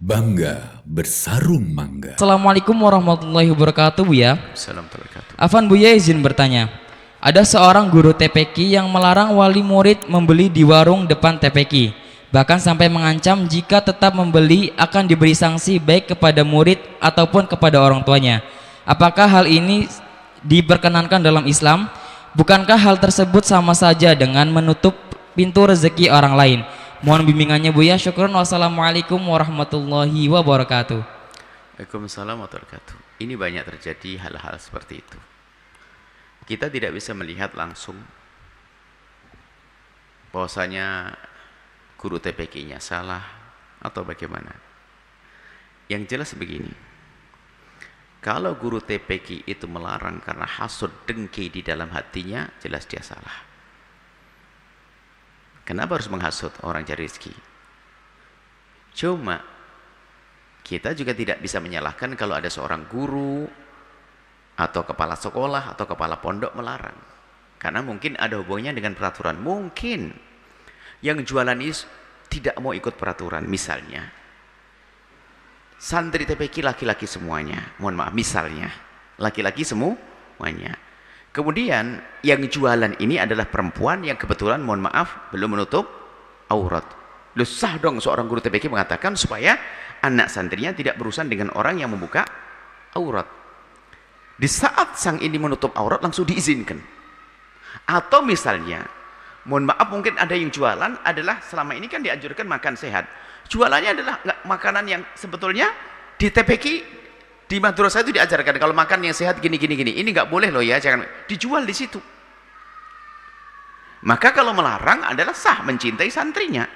Bangga bersarung mangga. Assalamualaikum warahmatullahi wabarakatuh, Buya. Assalamualaikum warahmatullahi wabarakatuh. Afan, Buya izin bertanya. Ada seorang guru TPQ yang melarang wali murid membeli di warung depan TPQ. Bahkan sampai mengancam jika tetap membeli akan diberi sanksi baik kepada murid ataupun kepada orang tuanya. Apakah hal ini diperkenankan dalam Islam? Bukankah hal tersebut sama saja dengan menutup pintu rezeki orang lain? Mohon bimbingannya, Buya. Syukron. Wassalamualaikum warahmatullahi wabarakatuh. Waalaikumsalam warahmatullahi wabarakatuh. Ini banyak terjadi hal-hal seperti itu. Kita tidak bisa melihat langsung bahwasanya guru TPQ-nya salah atau bagaimana. Yang jelas begini, kalau guru TPQ itu melarang karena hasud dengki di dalam hatinya, jelas dia salah. Kenapa harus menghasut orang cari rezeki? Cuma kita juga tidak bisa menyalahkan kalau ada seorang guru atau kepala sekolah atau kepala pondok melarang. Karena mungkin ada hubungannya dengan peraturan. Mungkin yang jualan ini tidak mau ikut peraturan. Misalnya santri TPQ laki-laki semuanya. Mohon maaf, misalnya laki-laki semuanya. Kemudian yang jualan ini adalah perempuan yang kebetulan, mohon maaf, belum menutup aurat. Loh, sah dong seorang guru TPQ mengatakan supaya anak santrinya tidak berurusan dengan orang yang membuka aurat. Di saat sang ini menutup aurat langsung diizinkan. Atau misalnya, mohon maaf, mungkin ada yang jualan adalah selama ini kan dianjurkan makan sehat. Jualannya adalah makanan yang sebetulnya di TPQ, di madrasah itu diajarkan kalau makan yang sehat gini. Ini nggak boleh loh ya, jangan dijual di situ. Maka kalau melarang adalah sah, mencintai santrinya.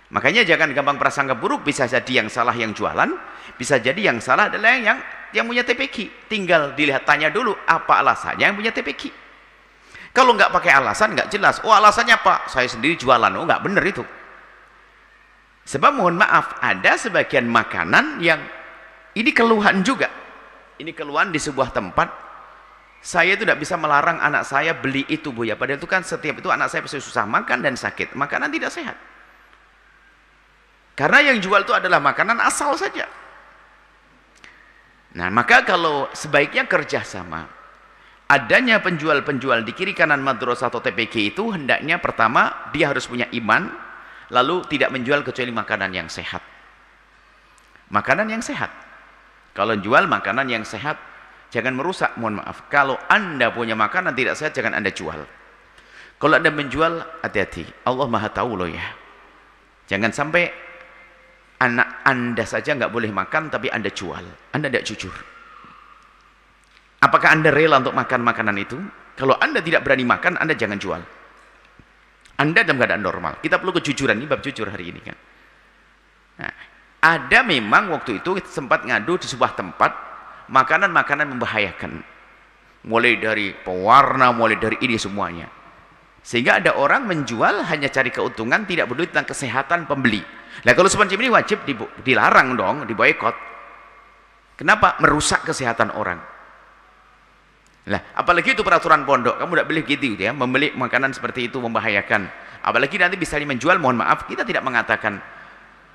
Makanya jangan gampang prasangka buruk, bisa jadi yang salah yang jualan, bisa jadi yang salah adalah yang punya TPQ. Tinggal dilihat, tanya dulu apa alasannya yang punya TPQ. Kalau nggak pakai alasan, nggak jelas. Oh, alasannya apa? Saya sendiri jualan. Oh, nggak bener itu. Sebab mohon maaf, ada sebagian makanan yang ini keluhan juga. Ini keluhan di sebuah tempat. Saya itu tidak bisa melarang anak saya beli itu, Bu ya. Padahal itu kan setiap itu anak saya pasti susah makan dan sakit. Makanan tidak sehat. Karena yang jual itu adalah makanan asal saja. Nah, maka kalau sebaiknya kerjasama. Adanya penjual-penjual di kiri kanan madrasah atau TPQ itu hendaknya pertama dia harus punya iman, lalu tidak menjual kecuali makanan yang sehat. Makanan yang sehat. Kalau jual makanan yang sehat, jangan merusak, mohon maaf. Kalau Anda punya makanan tidak sehat, jangan Anda jual. Kalau Anda menjual, hati-hati. Allah Maha tahu loh ya. Jangan sampai anak Anda saja nggak boleh makan, tapi Anda jual. Anda tidak jujur. Apakah Anda rela untuk makan makanan itu? Kalau Anda tidak berani makan, Anda jangan jual. Anda dalam keadaan normal. Kita perlu kejujuran, ini bab jujur hari ini kan. Nah, ada memang waktu itu sempat ngadu di sebuah tempat makanan-makanan membahayakan, mulai dari pewarna, mulai dari ini semuanya, sehingga ada orang menjual hanya cari keuntungan, tidak peduli tentang kesehatan pembeli. Nah, kalau semacam ini wajib dilarang dong, diboikot. Kenapa? Merusak kesehatan orang. Lah, apalagi itu peraturan pondok, kamu tidak boleh gitu ya, membeli makanan seperti itu membahayakan. Apalagi nanti bisa menjual, mohon maaf, kita tidak mengatakan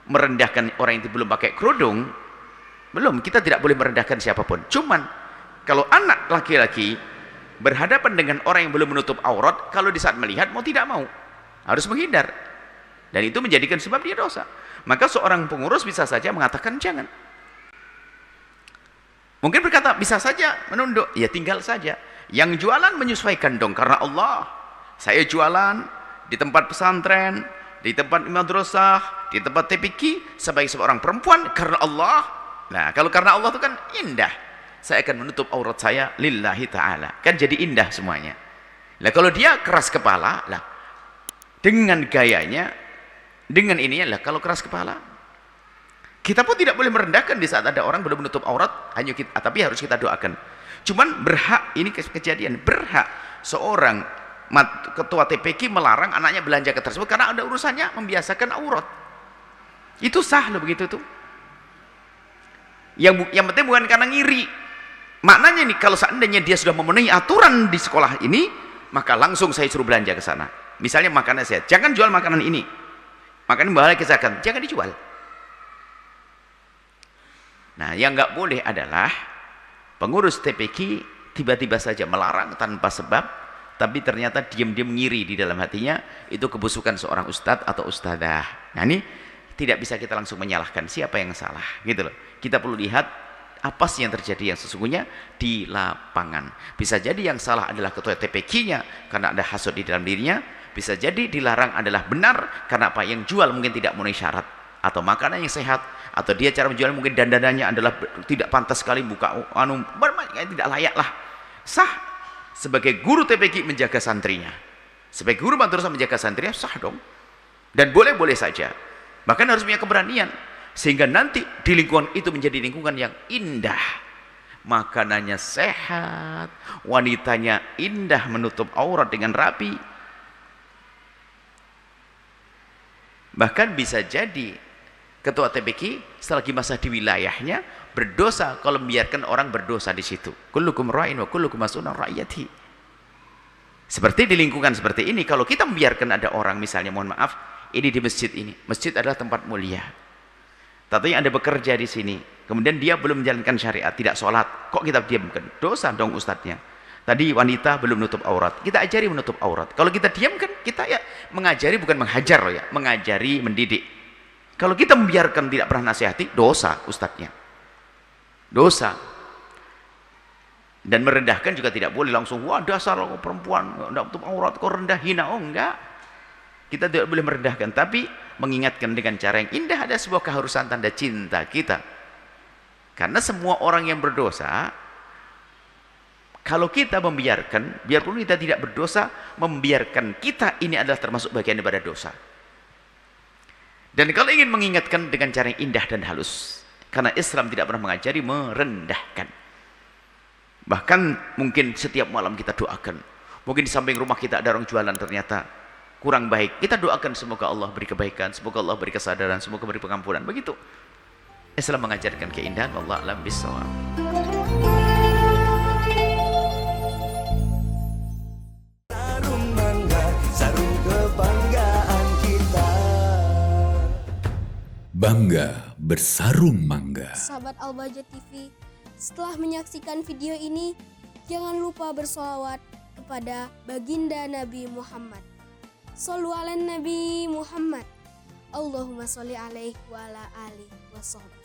merendahkan orang yang belum pakai kerudung, belum, kita tidak boleh merendahkan siapapun. Cuman kalau anak laki-laki berhadapan dengan orang yang belum menutup aurat, kalau di saat melihat mau tidak mau harus menghindar, dan itu menjadikan sebab dia dosa. Maka seorang pengurus bisa saja mengatakan jangan, mungkin berkata bisa saja menunduk, ya tinggal saja. Yang jualan menyesuaikan dong, karena Allah, saya jualan di tempat pesantren, di tempat madrasah, di tempat TPQ sebagai seorang perempuan karena Allah. Nah, kalau karena Allah itu kan indah. Saya akan menutup aurat saya lillahi ta'ala. Kan jadi indah semuanya. Nah, kalau dia keras kepala, lah dengan gayanya, dengan ininya, lah kalau keras kepala, kita pun tidak boleh merendahkan di saat ada orang belum menutup aurat, hanya kita, tapi harus kita doakan. Cuman berhak, ini kejadian, berhak seorang ketua TPQ melarang anaknya belanja ke tersebut karena ada urusannya membiasakan aurat. Itu sah loh begitu tuh. Yang penting bukan karena ngiri. Maknanya nih, kalau seandainya dia sudah memenuhi aturan di sekolah ini, maka langsung saya suruh belanja ke sana. Misalnya makanan sehat, jangan jual makanan ini. Makanan bahaya kesehatan, jangan dijual. Nah, yang nggak boleh adalah pengurus TPQ tiba-tiba saja melarang tanpa sebab, tapi ternyata diam-diam ngiri di dalam hatinya, itu kebusukan seorang ustadz atau ustadzah. Nah, ini tidak bisa kita langsung menyalahkan siapa yang salah, gitu loh. Kita perlu lihat apa sih yang terjadi yang sesungguhnya di lapangan. Bisa jadi yang salah adalah ketua TPQ-nya karena ada hasud di dalam dirinya, bisa jadi dilarang adalah benar karena apa, yang jual mungkin tidak memenuhi syarat, atau makanan yang sehat, atau dia cara menjual mungkin dandanannya adalah tidak pantas sekali, buka tidak layak lah. Sah sebagai guru TPQ menjaga santrinya, sebagai guru madrasah menjaga santrinya, sah dong, dan boleh-boleh saja. Bahkan harus punya keberanian sehingga nanti di lingkungan itu menjadi lingkungan yang indah, makanannya sehat, wanitanya indah menutup aurat dengan rapi. Bahkan bisa jadi ketua TPQ selagi masa di wilayahnya berdosa kalau membiarkan orang berdosa di situ. Kullukum ra'in wa kullukum mas'ulun an ra'iyatihi. Seperti di lingkungan seperti ini, kalau kita membiarkan ada orang, misalnya mohon maaf, ini di masjid ini, masjid adalah tempat mulia. Tentunya Anda bekerja di sini, kemudian dia belum menjalankan syariat, tidak sholat, kok kita diamkan? Dosa dong ustadznya. Tadi wanita belum menutup aurat, kita ajari menutup aurat. Kalau kita diamkan, kita ya mengajari, bukan menghajar loh ya, mengajari, mendidik. Kalau kita membiarkan, tidak pernah nasihati, dosa ustadznya, dosa. Dan merendahkan juga tidak boleh langsung, wah dasar perempuan tidak menutup aurat, kok rendah, hina. Oh enggak, kita tidak boleh merendahkan, tapi mengingatkan dengan cara yang indah. Ada sebuah keharusan tanda cinta kita, karena semua orang yang berdosa, kalau kita membiarkan, biarpun kita tidak berdosa, membiarkan kita ini adalah termasuk bagian daripada dosa. Dan kalau ingin mengingatkan dengan cara yang indah dan halus, karena Islam tidak pernah mengajari merendahkan. Bahkan mungkin setiap malam kita doakan, mungkin di samping rumah kita ada orang jualan ternyata kurang baik, kita doakan semoga Allah beri kebaikan, semoga Allah beri kesadaran, semoga beri pengampunan. Begitu Islam mengajarkan keindahan. Wallahu a'lam bishawab. Bangga bersarung mangga. Sahabat Al-Bahjah TV, setelah menyaksikan video ini, jangan lupa bersolawat kepada baginda Nabi Muhammad. Shollu ala Nabi Muhammad. Allahumma sholli alaihi wa ala alihi wa sahbihi.